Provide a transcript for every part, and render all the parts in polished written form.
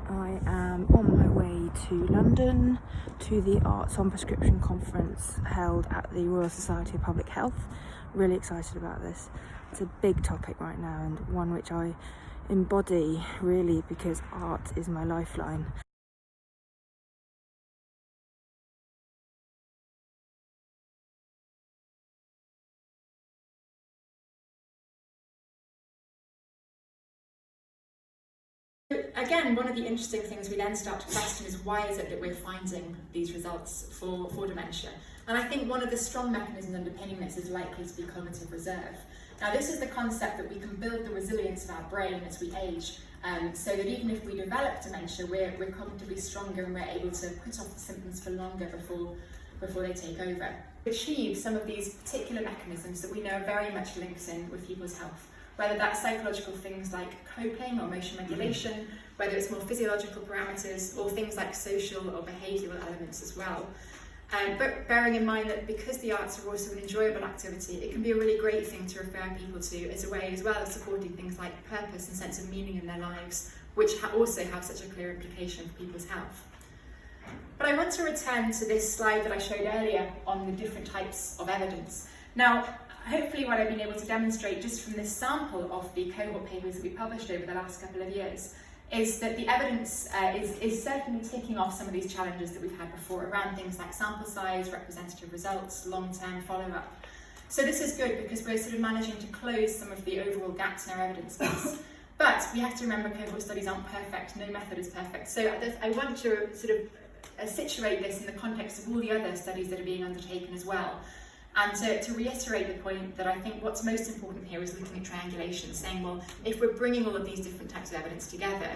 I am on my way to London to the Arts on Prescription conference held at the Royal Society of Public Health. Really excited about this. It's a big topic right now and one which I embody really because art is my lifeline. Again, one of the interesting things we then start to question is why is it that we're finding these results for dementia? And I think one of the strong mechanisms underpinning this is likely to be cognitive reserve. Now, this is the concept that we can build the resilience of our brain as we age, so that even if we develop dementia, we're cognitively stronger and we're able to put off the symptoms for longer before they take over. To achieve some of these particular mechanisms that we know are very much linked in with people's health, whether that's psychological things like coping or motion regulation, whether it's more physiological parameters or things like social or behavioural elements as well. But bearing in mind that because the arts are also an enjoyable activity, it can be a really great thing to refer people to as a way as well of supporting things like purpose and sense of meaning in their lives, which also have such a clear implication for people's health. But I want to return to this slide that I showed earlier on the different types of evidence. Now, hopefully what I've been able to demonstrate just from this sample of the cohort papers that we published over the last couple of years is that the evidence is certainly ticking off some of these challenges that we've had before around things like sample size, representative results, long-term follow-up. So this is good because we're sort of managing to close some of the overall gaps in our evidence base. But we have to remember cohort studies aren't perfect, no method is perfect. So I want to sort of situate this in the context of all the other studies that are being undertaken as well. And to reiterate the point that I think what's most important here is looking at triangulation, saying, well, if we're bringing all of these different types of evidence together,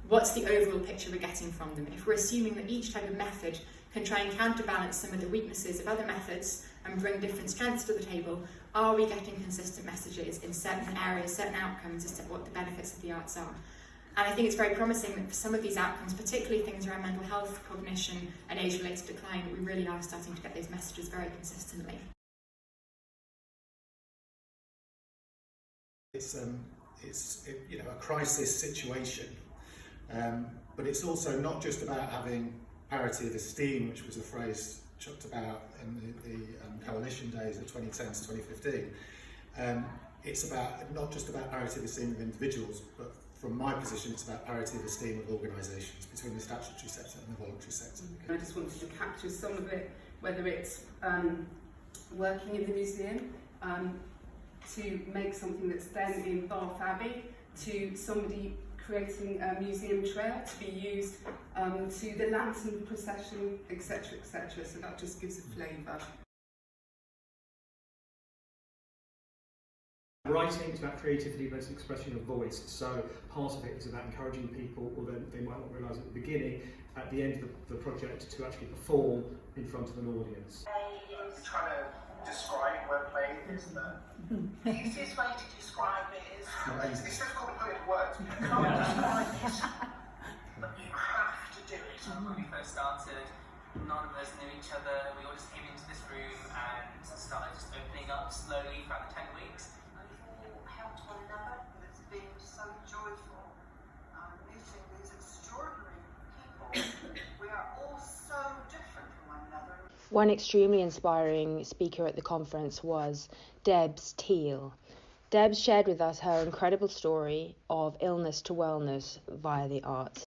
what's the overall picture we're getting from them? If we're assuming that each type of method can try and counterbalance some of the weaknesses of other methods and bring different strengths to the table, are we getting consistent messages in certain areas, certain outcomes as to what the benefits of the arts are? And I think it's very promising that for some of these outcomes, particularly things around mental health, cognition and age-related decline, we really are starting to get those messages very consistently. It's a crisis situation, but it's also not just about having parity of esteem, which was a phrase chucked about in the coalition days of 2010 to 2015. It's not just about parity of esteem of individuals, but from my position, it's about parity of esteem of organisations between the statutory sector and the voluntary sector. I just wanted to capture some of it, whether it's working in the museum, to make something that's then in Bath Abbey, to somebody creating a museum trail to be used to the lantern procession, etc., etc. So that just gives a flavour. Writing is about creativity, but it's expression of voice. So part of it is about encouraging people, although they might not realise at the beginning, at the end of the project, to actually perform in front of an audience. Trying to describe wordplay is the easiest way to describe it is it's difficult to put into words. You can't describe it, but you have to do it. When we first started, none of us knew each other. We all just came into this room and started just opening up slowly throughout the 10 weeks. We've all helped one another, and it's been so joyful meeting these extraordinary people. We are all so different from one another. One extremely inspiring speaker at the conference was Deb Steele. Deb shared with us her incredible story of illness to wellness via the arts.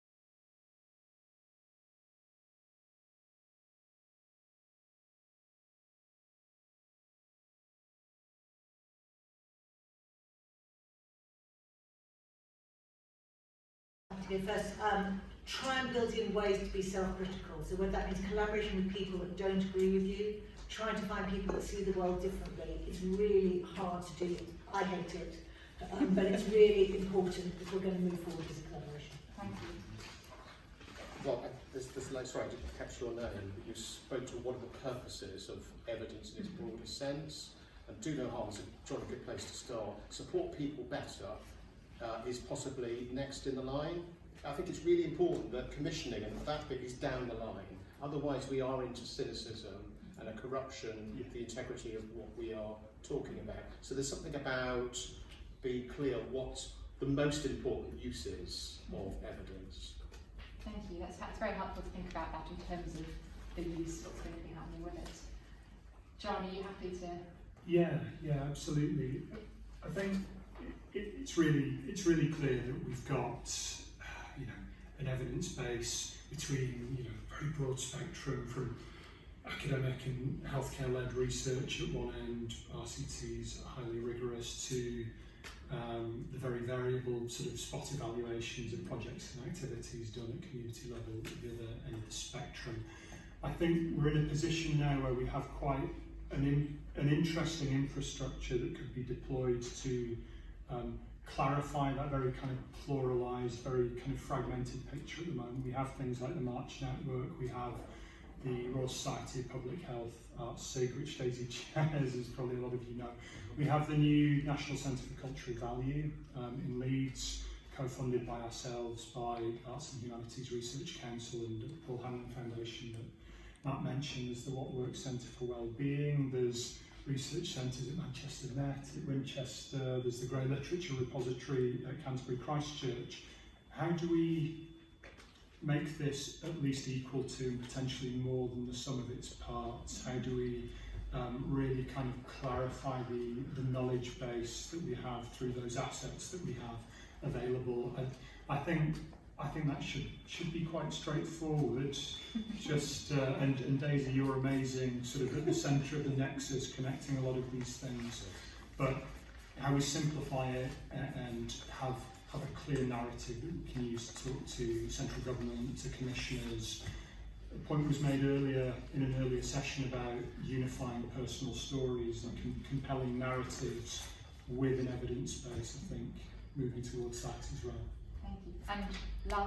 First, try and build in ways to be self-critical. So whether that means collaboration with people that don't agree with you, trying to find people that see the world differently. It's really hard to do. I hate it, but it's really important if we're going to move forward as a collaboration. Thank you. Well, sorry, I didn't catch your name, but you spoke to one of the purposes of evidence in its broadest sense, and do no harm is a jolly good place to start. Support people better is possibly next in the line. I think it's really important that commissioning and that bit is down the line. Otherwise we are into cynicism and a corruption of the integrity of what we are talking about. So there's something about being clear what the most important use is of evidence. it's very helpful to think about that in terms of the use, what's going to be happening with it. John, are you happy to? Yeah, absolutely. I think it's really clear that we've got an evidence base between a very broad spectrum from academic and healthcare-led research at one end, RCTs highly rigorous, to the very variable sort of spot evaluations of projects and activities done at community level at the other end of the spectrum. I think we're in a position now where we have quite an interesting infrastructure that could be deployed to clarify that very kind of pluralised, very kind of fragmented picture at the moment. We have things like the March Network, we have the Royal Society of Public Health Arts SIG, which Daisy chairs, as probably a lot of you know. We have the new National Centre for Cultural Value in Leeds, co-funded by ourselves, by Arts and Humanities Research Council and the Paul Hanlon Foundation that Matt mentioned. There's the What Works Centre for Wellbeing, there's research centres at Manchester Met, at Winchester, there's the Grey Literature Repository at Canterbury Christchurch. How do we make this at least equal to, potentially more than, the sum of its parts? How do we really kind of clarify the knowledge base that we have through those assets that we have available? And I think that should be quite straightforward. Just and Daisy, you're amazing, sort of at the centre of the nexus, connecting a lot of these things. But how we simplify it and have a clear narrative that we can use to talk to central government, to commissioners. A point was made earlier in an earlier session about unifying personal stories and compelling narratives with an evidence base. I think moving towards that as well. Thank you. And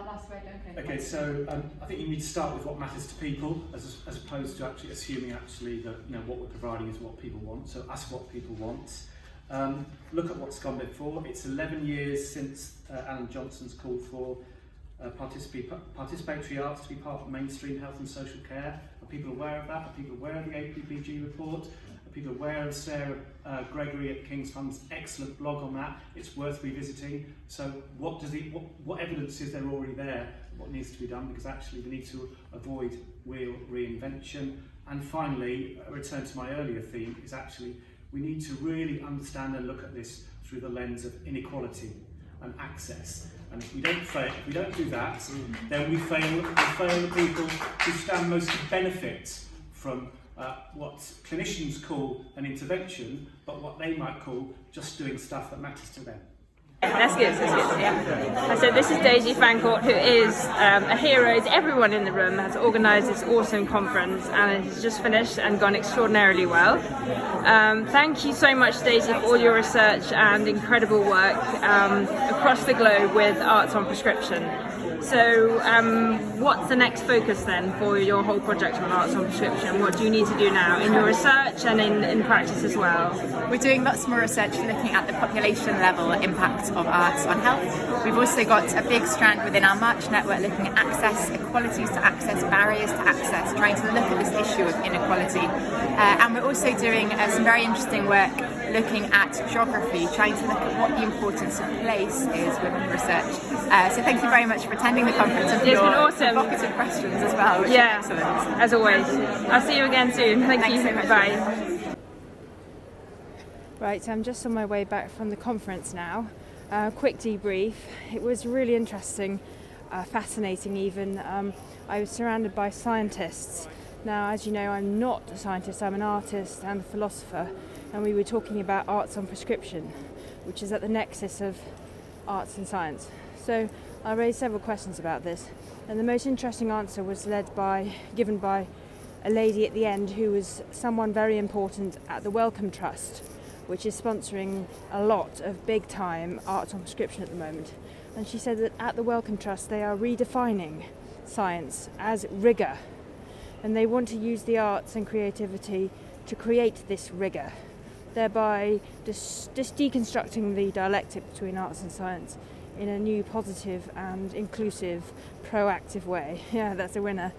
last word, okay. Okay, so I think you need to start with what matters to people, as opposed to actually assuming that what we're providing is what people want. So ask what people want. Look at what's gone before. It's 11 years since Alan Johnson's called for participatory arts to be part of mainstream health and social care. Are people aware of that? Are people aware of the APBG report? Are people aware of Sarah Gregory at King's Fund's excellent blog on that? It's worth revisiting. So what evidence is there already there? What needs to be done? Because actually we need to avoid wheel reinvention. And finally, a return to my earlier theme, is actually we need to really understand and look at this through the lens of inequality and access. And if we don't do that, then we fail the people who stand most to benefit from what clinicians call an intervention, but what they might call just doing stuff that matters to them. That's good, yeah. So this is Daisy Fancourt, who is a hero to everyone in the room, has organised this awesome conference and it's just finished and gone extraordinarily well. Thank you so much, Daisy, for all your research and incredible work across the globe with arts on prescription. So what's the next focus then for your whole project on arts on prescription? What do you need to do now in your research and in practice as well? We're doing lots more research looking at the population level impact of arts on health. We've also got a big strand within our March network looking at access, equalities to access, barriers to access, trying to look at this issue of inequality. And we're also doing some very interesting work looking at geography, trying to look at what the importance of place is within research. So thank you very much for attending the conference and for your awesome. provocative questions as well, which yeah, is excellent. As always. I'll see you again soon. Thank you. So much. Bye. Right, so I'm just on my way back from the conference now. Quick debrief. It was really interesting, fascinating even. I was surrounded by scientists. Now, as you know, I'm not a scientist, I'm an artist and a philosopher, and we were talking about arts on prescription, which is at the nexus of arts and science. So I raised several questions about this, and the most interesting answer was given by a lady at the end who was someone very important at the Wellcome Trust, which is sponsoring a lot of big time arts on prescription at the moment. And she said that at the Wellcome Trust they are redefining science as rigour, and they want to use the arts and creativity to create this rigour, thereby just deconstructing the dialectic between arts and science in a new positive and inclusive, proactive way. Yeah, that's a winner.